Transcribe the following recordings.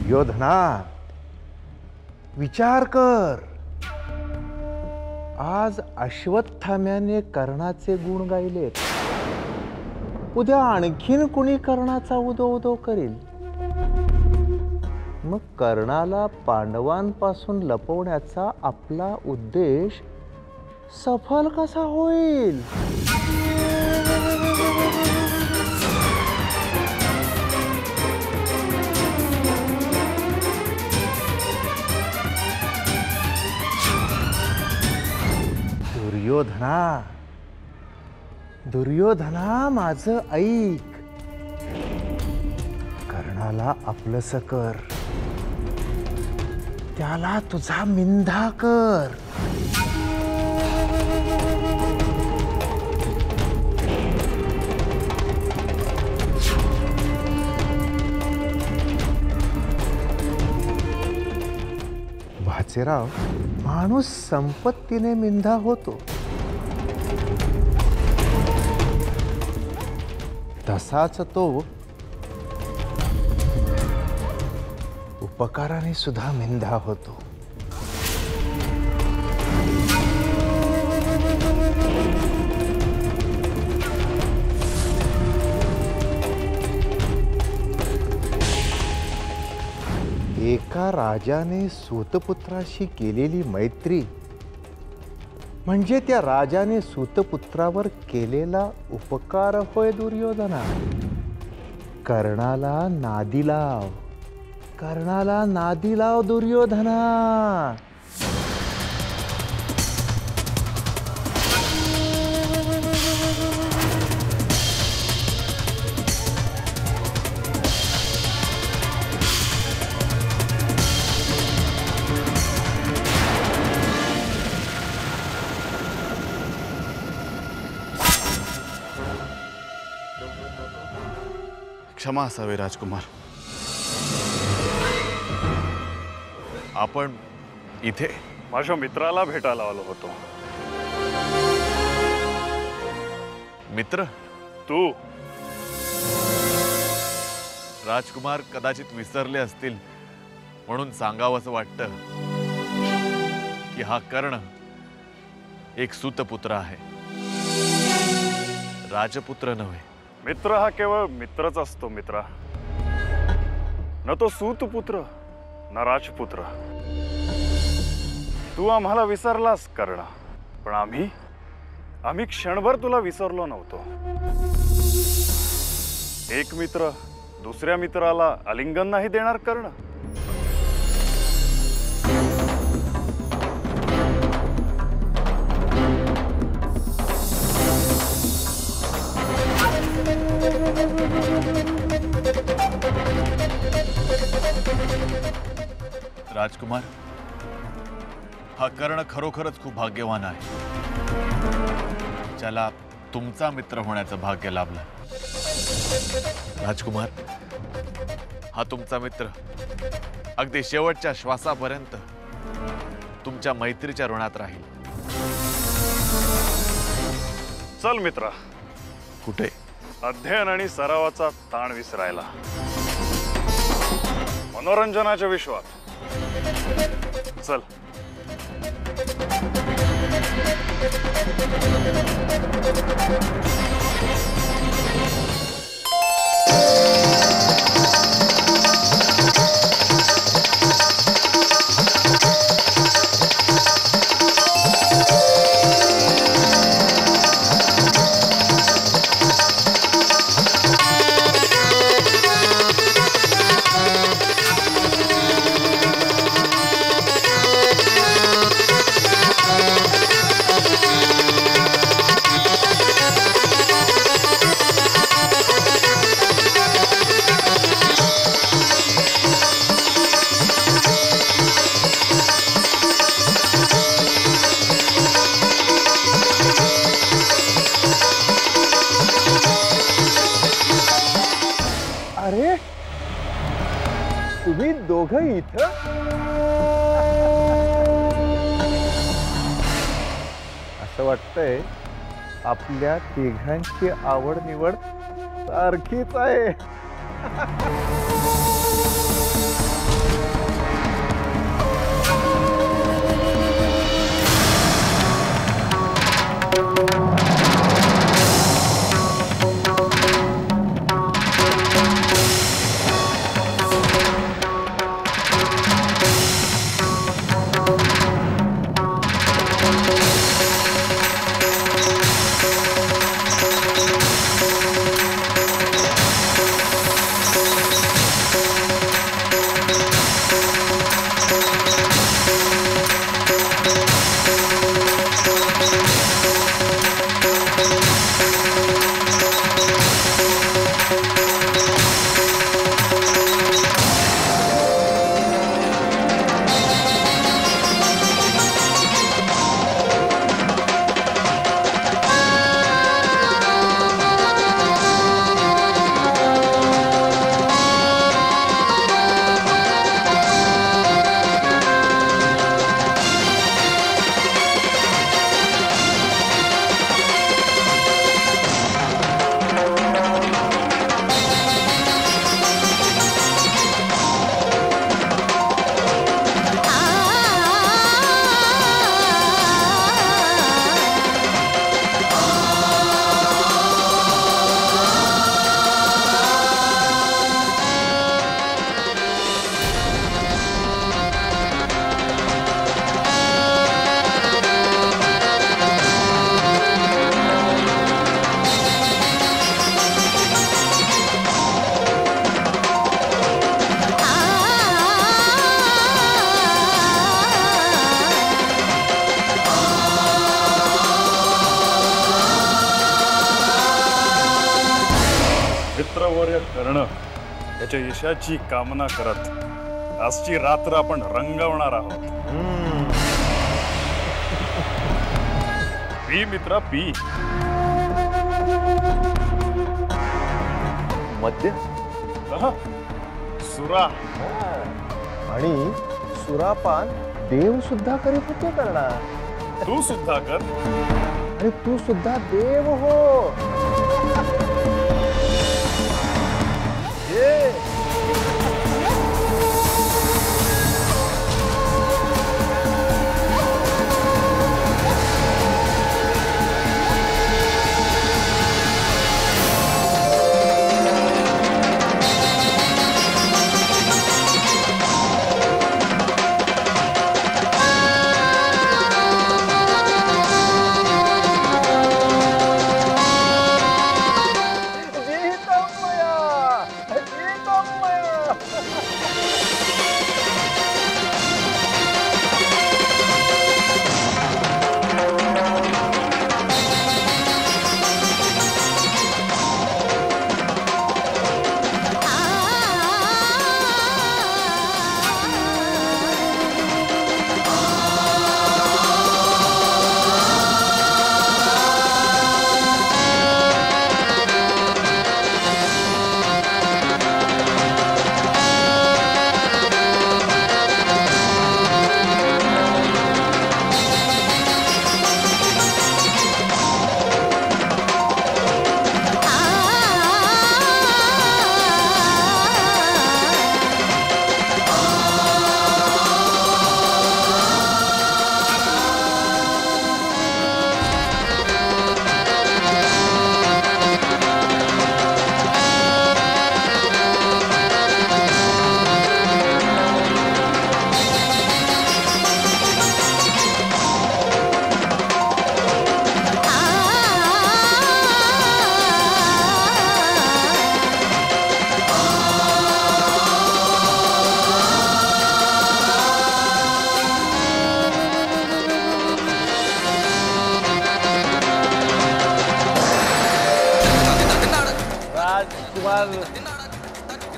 दुर्योधना, विचार कर. आज अश्वत्थाम्याने कर्णाचे गुण गायलेत. उद्या आणखीन कुणी कर्णाचा उदो उदो करेल. मग कर्णाला पांडवांपासून लपवण्याचा आपला उद्देश सफल कसा होईल? दुर्योधना, दुर्योधना, माझं ऐक. कर्णाला आपलंस कर. त्याला तुझा मिंधा कर. भाचेराव, माणूस संपत्तीने मिंधा होतो. तसाच तो उपकाराने सुद्धा मिंधा होतो. एका राजाने सूतपुत्राशी केलेली मैत्री म्हणजे त्या राजाने सूतपुत्रावर केलेला उपकार होय. दुर्योधना, कर्णाला नादी लाव. कर्णाला नादी लाव दुर्योधना. क्षमा असावी राजकुमार. आपण इथे माझ्या मित्राला भेटायला आलो होतो. मित्र? तू? राजकुमार कदाचित विसरले असतील म्हणून सांगावंसं वाटतं की हा कर्ण एक सूतपुत्र आहे, राजपुत्र नव्हे. मित्र हा केवळ मित्रच असतो मित्रा. न तो सूतपुत्र न राजपुत्र. तू आम्हाला विसरलास कर्ण, पण आम्ही क्षणभर तुला विसरलो नव्हतो. एक मित्र दुसऱ्या मित्राला आलिंगन नाही देणार कर्ण. राजकुमार, हा कर्ण खरोखरच खूप भाग्यवान आहे, ज्याला तुमचा मित्र होण्याचं भाग्य लाभलं. राजकुमार, हा तुमचा मित्र अगदी शेवटच्या श्वासापर्यंत तुमच्या मैत्रीच्या ऋणात राहील. चल मित्रा. कुठे? अध्ययन आणि सरावाचा ताण विसरायला, मनोरंजनाच्या विश्वात. चल. तुम्ही दोघं इथं? असं वाटतंय आपल्या तिघांची आवड निवड सारखीच आहे. मित्रवर्य करणं याच्या यशाची कामना करत आजची रात्र आपण रंगवणार आहोत. पी मित्रा पी. मद्य सुरा. आणि सुरापान देव सुद्धा करीत होते करणार. तू सुद्धा कर. आणि तू सुद्धा देव हो. ये.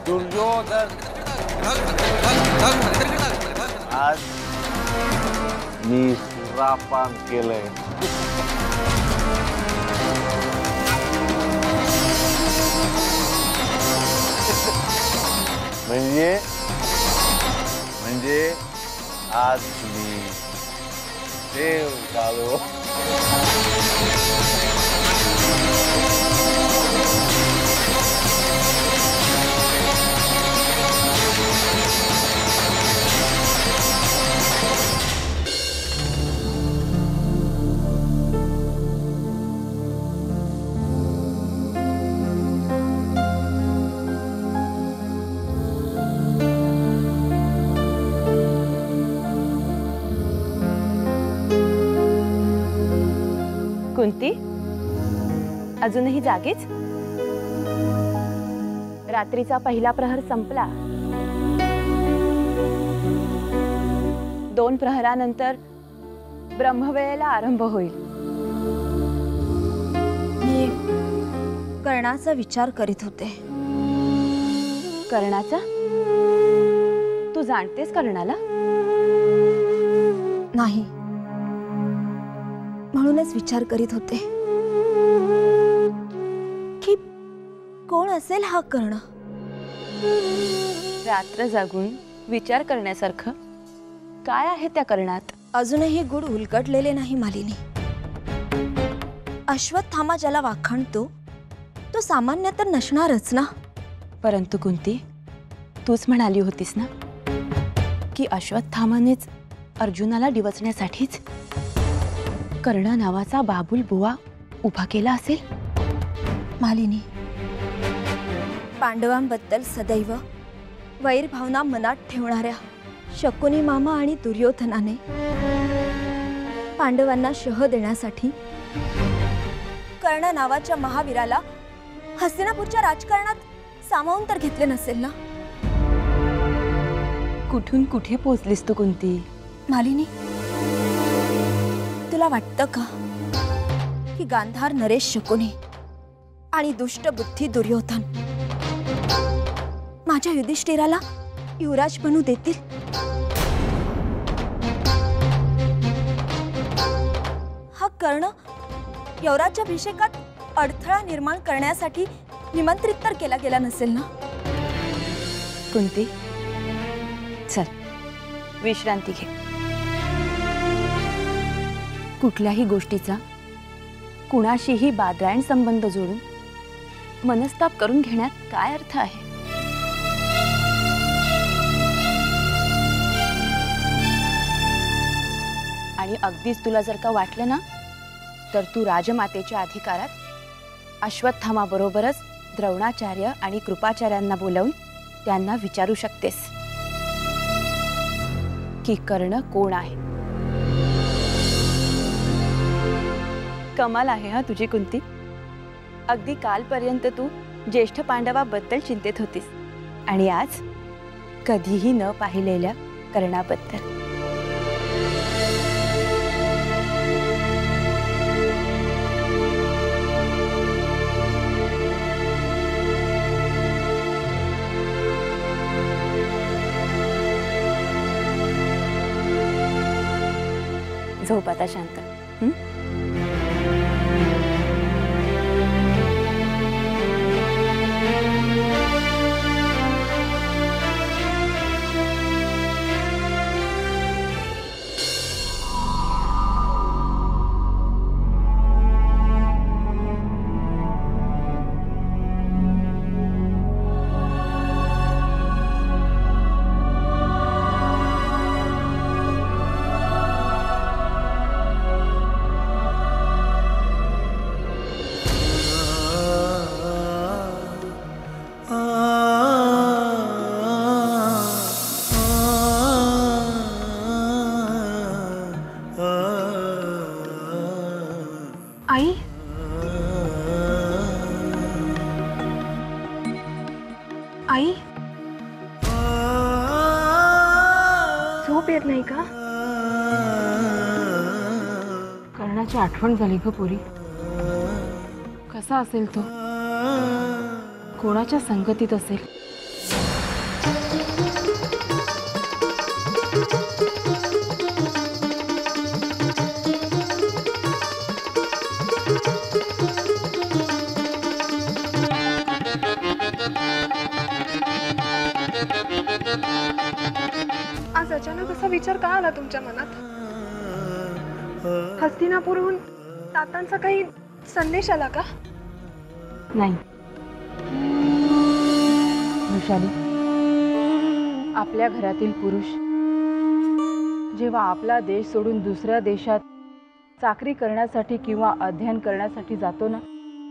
दुर्योधन आज मी सुरापान केलंय. म्हणजे आज मी देव झालो. कुंती अजूनही जागीच? रात्रीचा पहिला प्रहर संपला. 2 प्रहरानंतर ब्रह्मवेळेला आरंभ होईल. मी कर्णाचा विचार करीत होते. कर्णाचा? तू जाणतेस कर्णाला? नाही, म्हणूनच विचार करीत होते की कोण असेल हा कर्ण. रात्र जागून विचार करण्यासारखं काय आहे त्या कर्णात? अजूनही गुड उलगडलेले नाही मालिनी. अश्वत्थामा ज्याला वाखाणतो तो सामान्य तर नसणारच ना. परंतु कुंती, तूच म्हणाली होतीस ना की अश्वत्थामानेच अर्जुनाला डिवचण्यासाठीच कर्ण नावाचा बाबुल बुवा उभा केला असेल. मालिनी, पांडवांबद्दल सदैव वैरभावना मनात ठेवणाऱ्या शकुनी मामा आणि दुर्योधनाने पांडवांना शह देण्यासाठी कर्ण नावाच्या महावीराला हस्तिनापूरच्या राजकारणात सामावून तर घेतले नसेल ना. कुठून कुठे पोहोचलीस तू कुंती? मालिनी, तुला वाटतं का की गांधार नरेश शकुनी आणि दुष्ट बुद्धी दुर्योधन माझ्या युधिष्ठिराला युवराज बनू देतील? हा कर्ण युवराज्याभिषेकात अडथळा निर्माण करण्यासाठी निमंत्रित तर केला गेला नसेल ना? कुंती, चल विश्रांती घे. कुठल्याही गोष्टीचा कुणाशीही बादरायण संबंध जोडून मनस्ताप करून घेण्यात काय अर्थ आहे? आणि अगदीच तुला जर का वाटलं ना, तर तू राजमातेच्या अधिकारात अश्वत्थामाबरोबरच द्रोणाचार्य आणि कृपाचार्यांना बोलावून त्यांना विचारू शकतेस की कर्ण कोण आहे. कमाल आहे हा तुझी कुंती. अगदी कालपर्यंत तू ज्येष्ठ पांडवाबद्दल चिंतित होतीस आणि आज कधीही न पाहिलेल्या कर्णाबद्दल. झोप आता शांत. आई, आई, झोप येत नाही का? कर्णाची आठवण झाली ग पुरी. कसा असेल तो? कोणाच्या संगतीत असेल? आज अचानक असा विचार का आला तुमच्या मनात? हस्तिनापूरहून तातांचा काही संदेश आला का? नाही वैशाली, आपल्या घरातील पुरुष जेव्हा आपला देश सोडून दुसऱ्या देशात चाकरी करण्यासाठी किंवा अध्ययन करण्यासाठी जातो ना,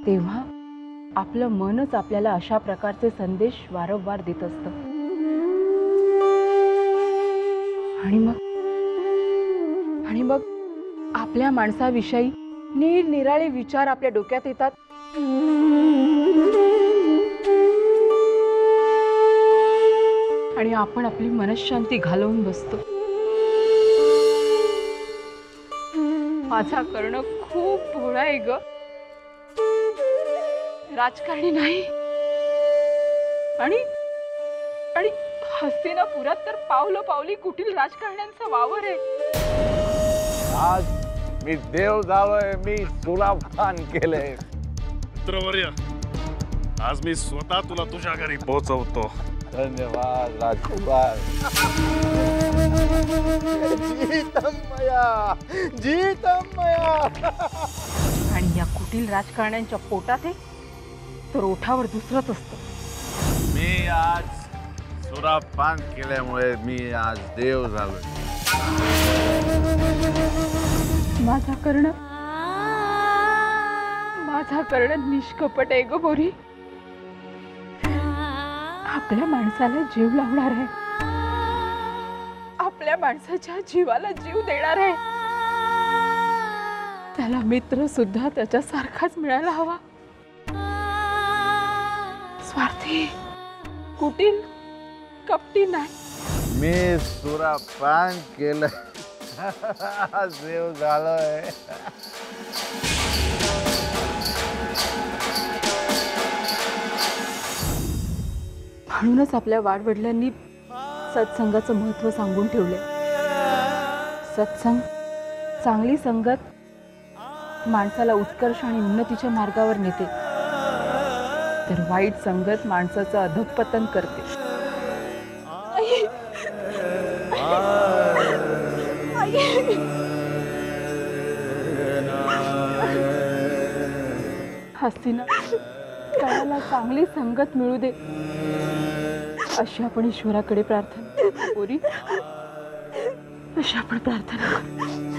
तेव्हा आपलं मनच आपल्याला अशा प्रकारचे संदेश वारंवार देत असतं. आणि मग आपल्या माणसाविषयी निरनिराळे विचार आपल्या डोक्यात येतात. आणि आपण आपली मनःशांती घालवून बसतो. माझा कर्ण खूप भोळा आहे ग, राजकारणी नाही. आणि हस्तिनापुरात तर पावलोपावली कुटील राजकारण्यांचा वावर आहे. आज मी देव झालोय, मी तुला भान केलंय. मित्रवर्य, आज मी स्वतः तुला तुझ्या घरी पोहोचवतो. धन्यवाद राजकुमार. जीतमया. आणि या कुटील राजकारण्यांच्या पोटात आहे तर ओठावर दुसरंच असतं. मी आज सुरापान केल्यामुळे मी आज देव झालोय. माझा कर्ण निष्कपट आहे ग बोरी. आपल्या माणसाला जीव लावणार आहे, आपल्या माणसाच्या जीवाला जीव देणार आहे. त्याला मित्र सुद्धा त्याच्यासारखाच मिळायला हवा. स्वार्थी, कुटील, कपटी नाही. मी सुरापान केलं, देव झालोय. म्हणूनच आपल्या वाडवडिलांनी सत्संगाचं महत्त्व सांगून ठेवले. सत्संग, चांगली संगत माणसाला उत्कर्ष आणि उन्नतीच्या मार्गावर नेते, तर वाईट संगत माणसाचं अधःपतन करते. हस्तिना त्याला चांगली संगत मिळू दे अशी आपण ईश्वराकडे प्रार्थना पोरी, अशी आपण प्रार्थना करू.